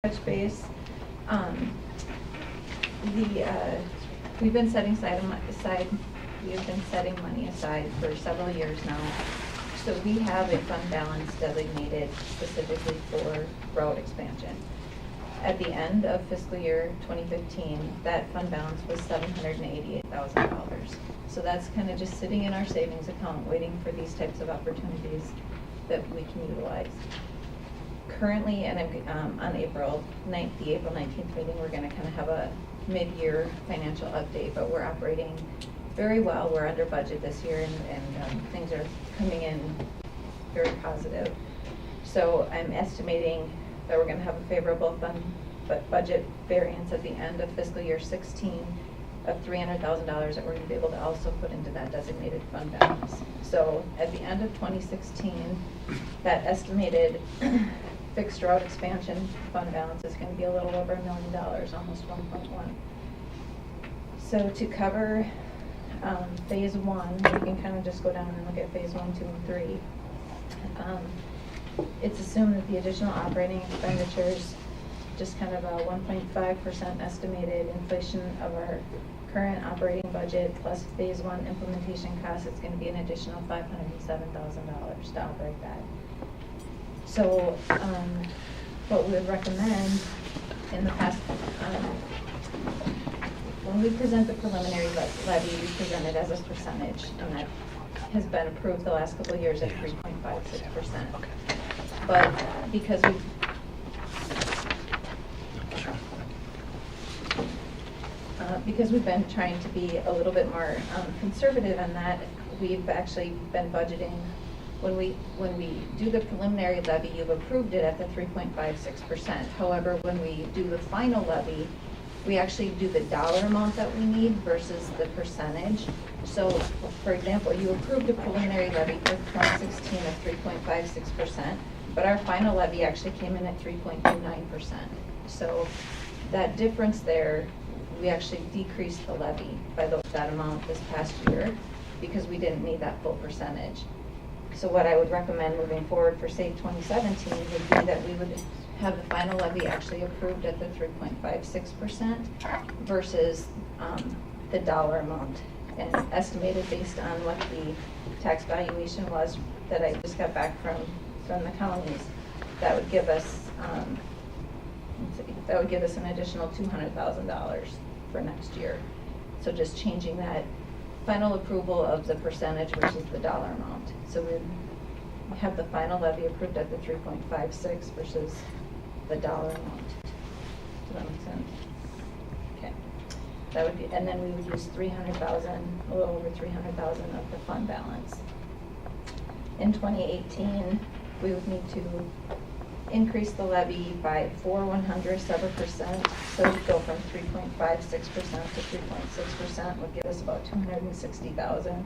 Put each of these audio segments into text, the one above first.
touch base. We've been setting we have been setting money aside for several years now. So we have a fund balance designated specifically for road expansion. At the end of fiscal year 2015, that fund balance was $788,000. So that's kind of just sitting in our savings account, waiting for these types of opportunities that we can utilize. Currently, and on the April 19th meeting, we're going to kind of have a mid-year financial update, but we're operating very well. We're under budget this year, and things are coming in very positive. So I'm estimating that we're going to have a favorable budget variance at the end of fiscal year 16 of $300,000 that we're going to be able to also put into that designated fund balance. So at the end of 2016, that estimated fixed road expansion fund balance is going to be a little over $1 million, almost 1.1. So to cover phase one, we can kind of just go down and look at phase 1, 2, and 3. It's assumed that the additional operating expenditures, just kind of a 1.5% estimated inflation of our current operating budget plus phase one implementation costs, it's going to be an additional $507,000 to operate that. So what we would recommend in the past, when we present the preliminary levy, we present it as a percentage, and that has been approved the last couple of years at 3.56%. But because we've been trying to be a little bit more conservative in that, we've actually been budgeting. When we do the preliminary levy, you've approved it at the 3.56%. However, when we do the final levy, we actually do the dollar amount that we need versus the percentage. So, for example, you approved a preliminary levy for 2016 of 3.56%, but our final levy actually came in at 3.29%. So that difference there, we actually decreased the levy by that amount this past year because we didn't need that full percentage. So what I would recommend moving forward for, say, 2017 would be that we would have the final levy actually approved at the 3.56% versus the dollar amount, and estimated based on what the tax valuation was that I just got back from the counties. That would give us an additional $200,000 for next year. So just changing that final approval of the percentage versus the dollar amount. So we have the final levy approved at the 3.56 versus the dollar amount. Does that make sense? Okay. That would be, and then we would use $300,000, a little over $300,000 of the fund balance. In 2018, we would need to increase the levy by 4/100%. So we'd go from 3.56% to 3.6%, would give us about $260,000.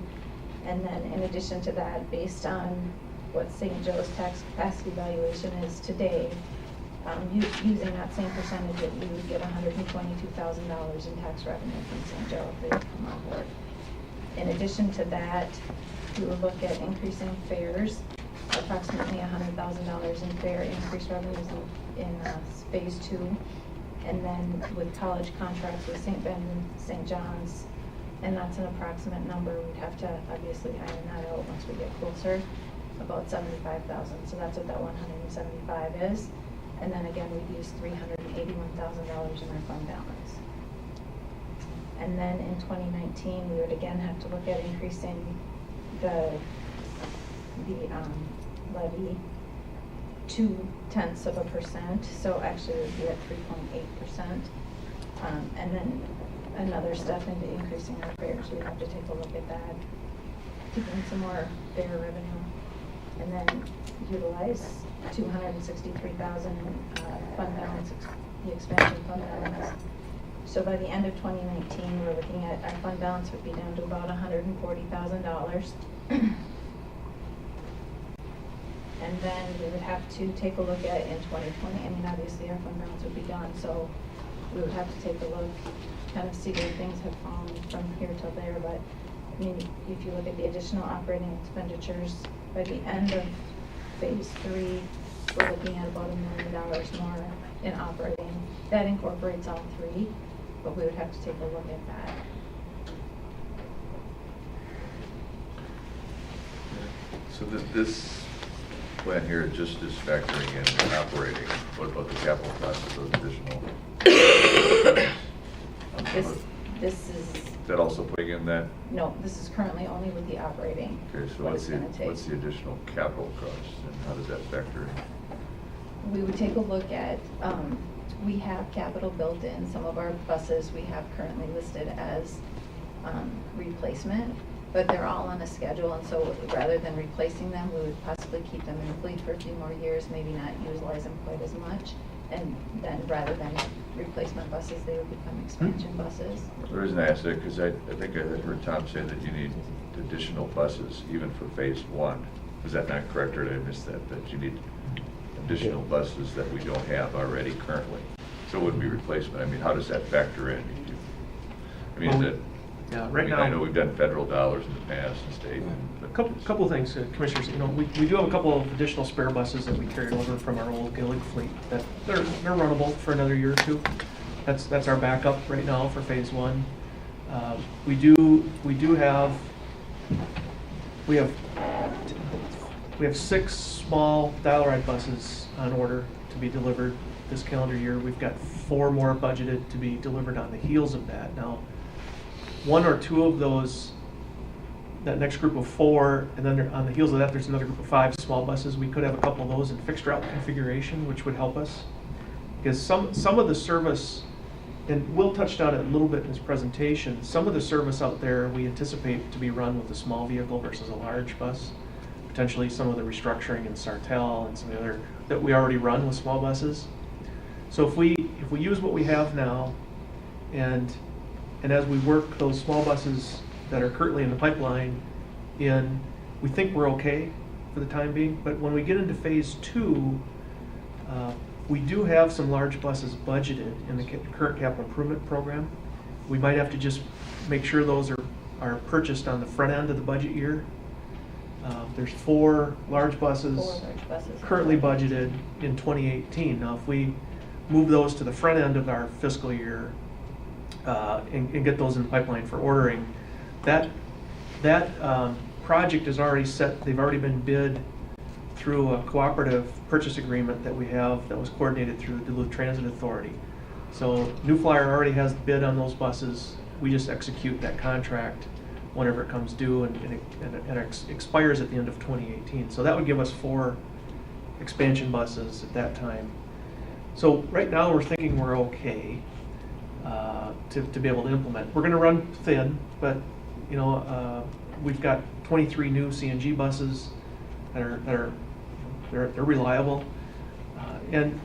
And then in addition to that, based on what St. Joe's tax capacity valuation is today, using that same percentage, we would get $122,000 in tax revenue from St. Joe if they would come on board. In addition to that, we would look at increasing fares, approximately $100,000 in fare increase revenues in phase 2, and then with college contracts with St. Ben and St. John's, and that's an approximate number. We'd have to obviously iron that out once we get closer, about $75,000. So that's what that $175 is. And then again, we'd use $381,000 in our fund balance. And then in 2019, we would again have to look at increasing the levy 0.2%. So actually it would be at 3.8%. And then another step into increasing our fares, we'd have to take a look at that, keeping some more fare revenue, and then utilize $263,000 fund balance, the expansion fund balance. So by the end of 2019, we're looking at our fund balance would be down to about $140,000. And then we would have to take a look at in 2020. I mean, obviously our fund balance would be gone, so we would have to take a look, kind of see where things have fallen from here till there. But I mean, if you look at the additional operating expenditures, by the end of phase 3, we're looking at about $1 million more in operating. That incorporates all three, but we would have to take a look at that. So this plan here just is factoring in and operating. What about the capital costs of those additional? This is, Is that also putting in that? no, this is currently only with the operating. Okay, so what what's it's the, gonna take. what's the additional capital cost and how does that factor in? We would take a look at, we have capital built in. Some of our buses we have currently listed as replacement, but they're all on a schedule, and so rather than replacing them, we would possibly keep them in the fleet for a few more years, maybe not utilize them quite as much, and then rather than replacement buses, they would become expansion buses. The reason I asked that, because I think I had heard Tom say that you need additional buses even for phase one. Is that not correct, or did I miss that, that you need additional buses that we don't have already currently? So it wouldn't be replacement. I mean, how does that factor in? I mean, is it? Yeah, I right mean, now. I know we've done federal dollars in the past and state. but- Couple things, Commissioners. You know, we do have a couple of additional spare buses that we carried over from our old Gillig fleet that they're runnable for another year or two. That's our backup right now for phase one. We have 6 small dial ride buses on order to be delivered this calendar year. We've got 4 more budgeted to be delivered on the heels of that. Now, 1 or 2 of those, that next group of 4, and then on the heels of that, there's another group of 5 small buses. We could have a couple of those in fixed route configuration, which would help us. Because some of the service, and Will touched on it a little bit in his presentation, some of the service out there we anticipate to be run with a small vehicle versus a large bus. Potentially some of the restructuring in Sartell and some of the other that we already run with small buses. So if we use what we have now, and as we work those small buses that are currently in the pipeline in, we think we're okay for the time being. But when we get into phase 2, we do have some large buses budgeted in the current capital improvement program. We might have to just make sure those are purchased on the front end of the budget year. There's 4 large buses currently budgeted in 2018. Now, if we move those to the front end of our fiscal year and get those in the pipeline for ordering, that project is already set. They've already been bid through a cooperative purchase agreement that we have that was coordinated through Duluth Transit Authority. So New Flyer already has the bid on those buses. We just execute that contract whenever it comes due, and it expires at the end of 2018. So that would give us 4 expansion buses at that time. So right now we're thinking we're okay to be able to implement. We're going to run thin, but you know we've got 23 new CNG buses that are reliable, and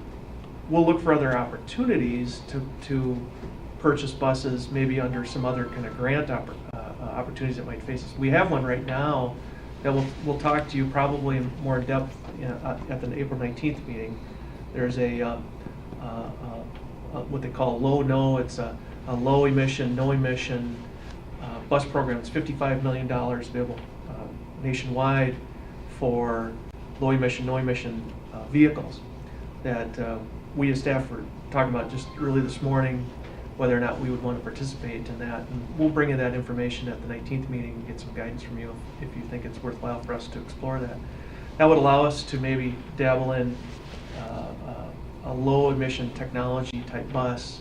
we'll look for other opportunities to purchase buses, maybe under some other kind of grant opportunities that might face us. We have one right now that we'll talk to you probably more in depth at the April 19th meeting. There's what they call a low-no. It's a low emission, no emission bus program. It's $55 million available nationwide for low emission, no emission vehicles that we as staff were talking about just early this morning, whether or not we would want to participate in that. And we'll bring you that information at the 19th meeting and get some guidance from you if you think it's worthwhile for us to explore that. That would allow us to maybe dabble in a low emission technology type bus.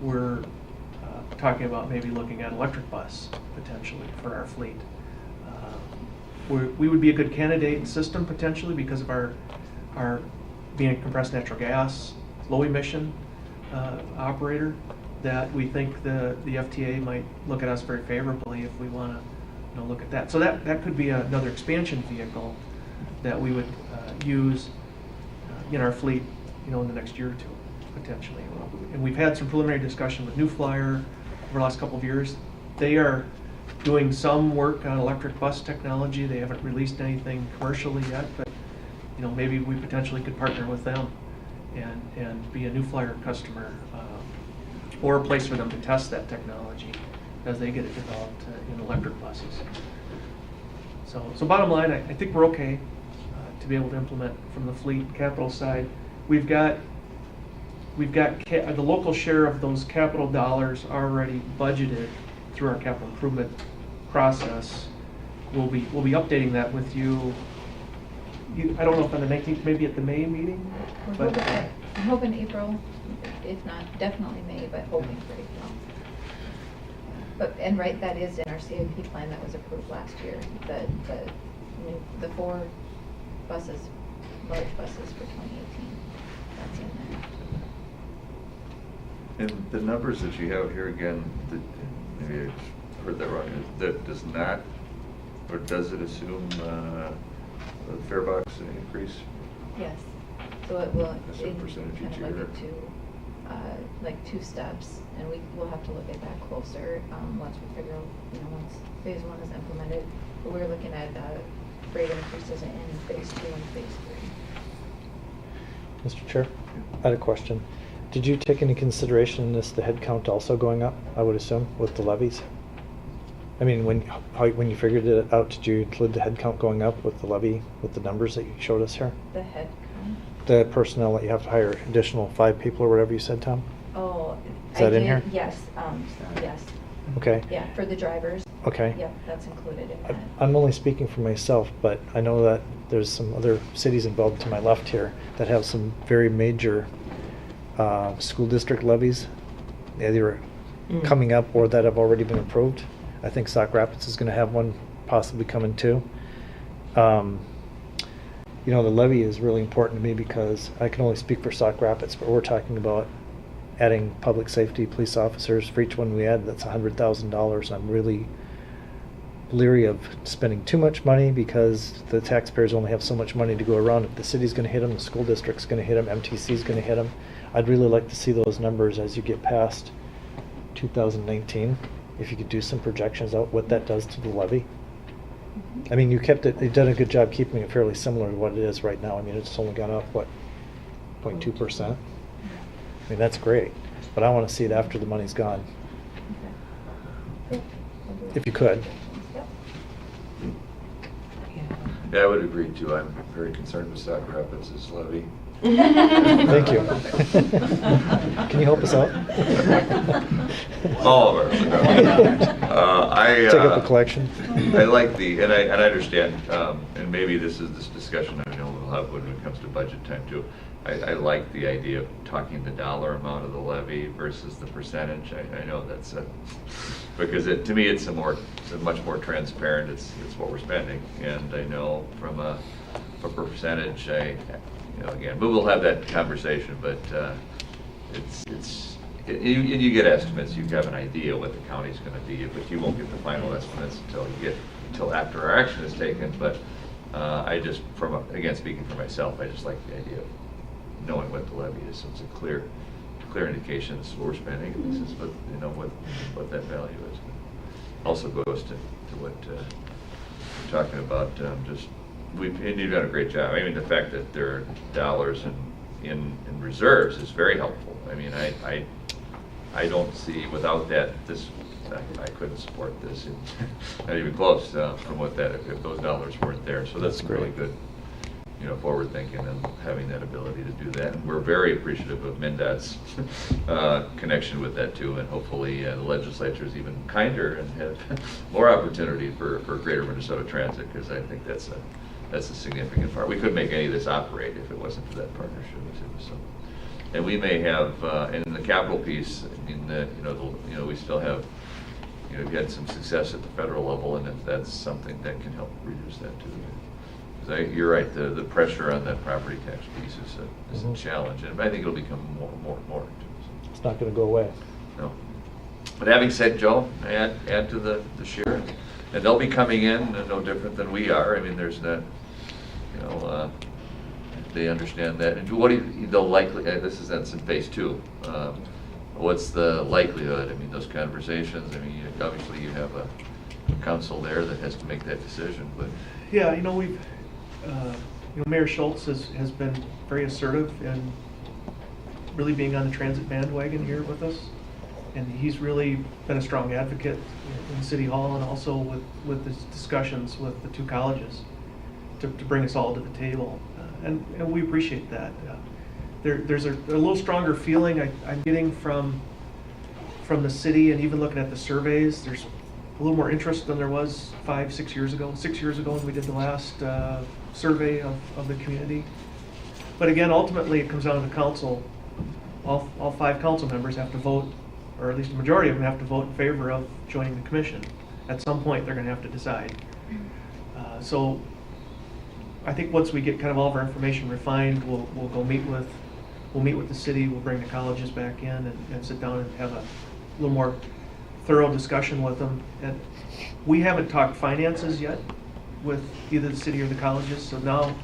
We're talking about maybe looking at electric bus potentially for our fleet. We would be a good candidate system potentially because of our being a compressed natural gas, low emission operator, that we think the FTA might look at us very favorably if we want to look at that. So that could be another expansion vehicle that we would use in our fleet, in the next year or two, potentially. And we've had some preliminary discussion with New Flyer over the last couple of years. They are doing some work on electric bus technology. They haven't released anything commercially yet, but maybe we potentially could partner with them and be a New Flyer customer, or a place for them to test that technology as they get it developed in electric buses. So bottom line, I think we're okay to be able to implement from the fleet capital side. We've got we've got the local share of those capital dollars already budgeted through our capital improvement process. We'll be updating that with you. I don't know if on the 19th, maybe at the May meeting, but I'm hoping April, if not, definitely May, but hoping for April. But, and right, that is in our CIP plan that was approved last year, the 4 buses, large buses for 2018, that's in there. And the numbers that you have here again, maybe I heard that wrong, that does not, or does it assume a fare box increase? Yes, so it will, That's a percentage kind each of like year. like 2 steps, and we'll have to look at that closer, once we figure out, once phase 1 is implemented. But we're looking at, rate increases in phase 2 and phase 3. Mr. Chair, I had a question. Did you take into consideration in this the head count also going up, I would assume, with the levies? I mean, when you figured it out, did you include the head count going up with the levy, with the numbers that you showed us here? The head count? The personnel that you have to hire additional 5 people or whatever you said, Tom? Oh, Is that I in did, here? yes, yes, Okay. yeah, for the drivers. Okay. Yep, that's included in that. I'm only speaking for myself, but I know that there's some other cities involved to my left here that have some very major school district levies, either coming up or that have already been approved. I think Sauk Rapids is going to have one possibly coming too. The levy is really important to me because I can only speak for Sauk Rapids, but we're talking about adding public safety police officers. For each one we add, that's $100,000. I'm really leery of spending too much money because the taxpayers only have so much money to go around. If the city's going to hit them, the school district's going to hit them, MTC's going to hit them. I'd really like to see those numbers as you get past 2019. If you could do some projections out what that does to the levy. I mean, you've done a good job keeping it fairly similar to what it is right now. I mean, it's only gone up, what, 0.2%? I mean, that's great, but I want to see it after the money's gone, Okay. if you could. Yep. Yeah, I would agree too. I'm very concerned with Sauk Rapids' levy. Thank you. Can you help us out? All of Take up a collection. I like and I understand, and maybe this discussion I know we'll have when it comes to budget time too. I like the idea of talking the dollar amount of the levy versus the percentage. I know that's because to me it's much more transparent. It's what we're spending, and I know from a percentage, again, but we'll have that conversation. But you get estimates. You have an idea what the county's going to be, but you won't get the final estimates until after our action is taken. But again, speaking for myself, I just like the idea of knowing what the levy is, so it's a clear indication this is what we're spending, and this is what that value is. Also goes to what we're talking about. And you've done a great job. I mean, the fact that there are dollars in reserves is very helpful. I mean, I don't see without that I couldn't support this, not even close from what if those dollars weren't there. So that's really good. Forward thinking and having that ability to do that. And we're very appreciative of MnDOT's connection with that too, and hopefully the legislature is even kinder and have more opportunity for Greater Minnesota Transit, because I think that's a significant part. We couldn't make any of this operate if it wasn't for that partnership too. So, and we may have in the capital piece. I mean, we still have. We've had some success at the federal level, and if that's something that can help reduce that too. You're right. The pressure on that property tax piece is a challenge, and I think it'll become more and more. It's not going to go away. No. But having said, Joe, add to the share, and they'll be coming in no different than we are. I mean, there's not, they understand that. And what the likely? This is in phase 2. What's the likelihood? I mean, those conversations. I mean, obviously you have a council there that has to make that decision, but. Yeah, we've. Mayor Schultz has been very assertive in really being on the transit bandwagon here with us, and he's really been a strong advocate in City Hall and also with his discussions with the 2 colleges to bring us all to the table, and we appreciate that. there's a little stronger feeling I'm getting from the city, and even looking at the surveys, there's a little more interest than there was 5-6 years ago. 6 years ago when we did the last survey of the community. But again, ultimately, it comes down to the council. All 5 council members have to vote, or at least the majority of them have to vote in favor of joining the commission. At some point, they're going to have to decide. So I think once we get kind of all of our information refined, we'll go meet with the city. We'll bring the colleges back in and sit down and have a little more thorough discussion with them. And we haven't talked finances yet with either the city or the colleges. So now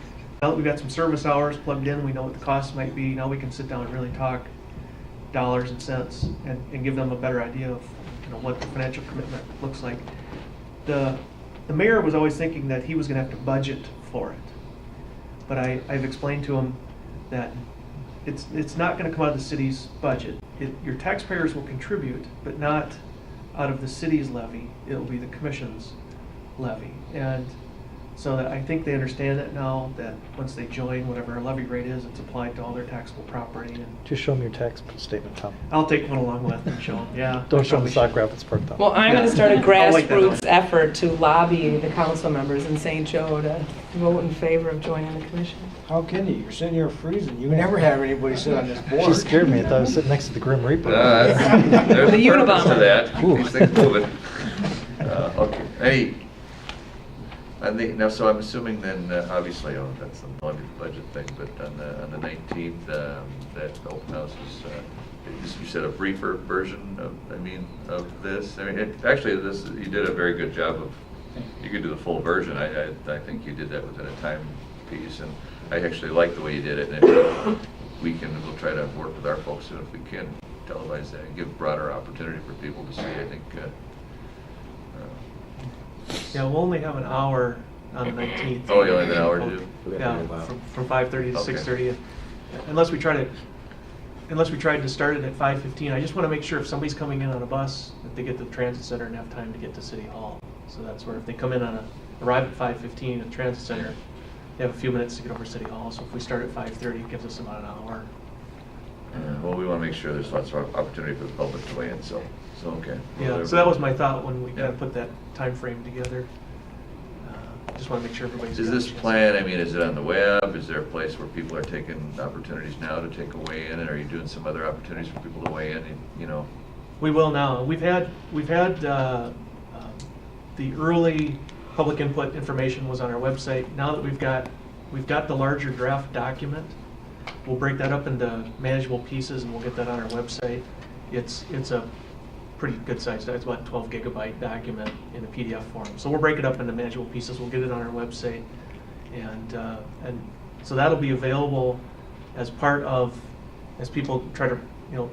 that we've got some service hours plugged in, we know what the costs might be. Now we can sit down and really talk dollars and cents and give them a better idea of what the financial commitment looks like. The mayor was always thinking that he was going to have to budget for it, but I've explained to him that it's not going to come out of the city's budget. Your taxpayers will contribute, but not out of the city's levy. It'll be the commission's levy. And so that I think they understand it now, that once they join, whatever our levy rate is, it's applied to all their taxable property. And Just show them your tax statement, Tom. I'll take one along with and show them, yeah. Don't show them Probably Sauk should. Rapids Park, though. Well, I'm going to start a I'll like that grassroots one. effort to lobby the council members in St. Joe to vote in favor of joining the commission. How can you? You're sitting here freezing. You never have anybody sit on this board. She scared me. I thought I was sitting next to the Grim Reaper. There's The a purpose to Unabomber. that, Ooh. these things moving. Okay, now, so I'm assuming then, obviously, that's the budget thing, but on the 19th, that open house is, you said a briefer version of this? Actually, you did a very good job of, you could do the full version. I think you did that within a time piece, and I actually like the way you did it, and we'll try to work with our folks, and if we can, televise that and give broader opportunity for people to see, I think. Yeah, we'll only have an hour on the 19th. Oh, you only have an hour to do? Yeah, from 5:30 to Okay. 6:30. Unless we tried to start it at 5:15. I just want to make sure if somebody's coming in on a bus, that they get to the transit center and have time to get to City Hall. So that's where if they come in arrive at 5:15 at the transit center, they have a few minutes to get over to City Hall. So if we start at 5:30, it gives us about an hour. Well, we want to make sure there's lots of opportunity for the public to weigh in, so okay. Yeah, so that was my thought when we kind Yeah. of put that time frame together. Just want to make sure everybody's. Is got a this chance. plan, is it on the web? Is there a place where people are taking opportunities now to take a weigh in? And are you doing some other opportunities for people to weigh in, We will now. We've had the early public input information was on our website. Now that we've got the larger draft document, we'll break that up into manageable pieces and we'll get that on our website. It's a pretty good size. It's about a 12 gigabyte document in a PDF form. So we'll break it up into manageable pieces. We'll get it on our website, and so that'll be available as part of, as people try to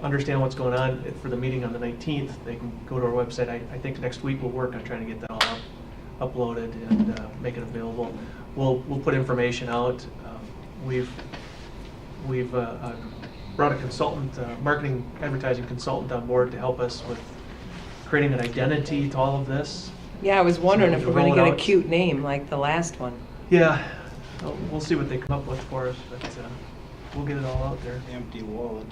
understand what's going on for the meeting on the 19th. They can go to our website. I think next week we'll work on trying to get that all uploaded and make it available. We'll put information out. We've brought a consultant, marketing advertising consultant on board to help us with creating an identity to all of this. Yeah, I was wondering So if we'll we're going to roll it get a out. cute name like the last one. Yeah, we'll see what they come up with for us, but we'll get it all out there. Empty wallet.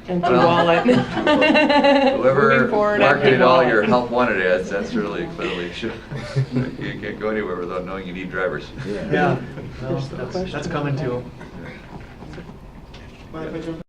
Empty Well, wallet. Whoever Moving forward, empty marketed all wallet. your help wanted ads, that's really clearly, you can't go anywhere without knowing you need drivers. Yeah, no, that's coming too.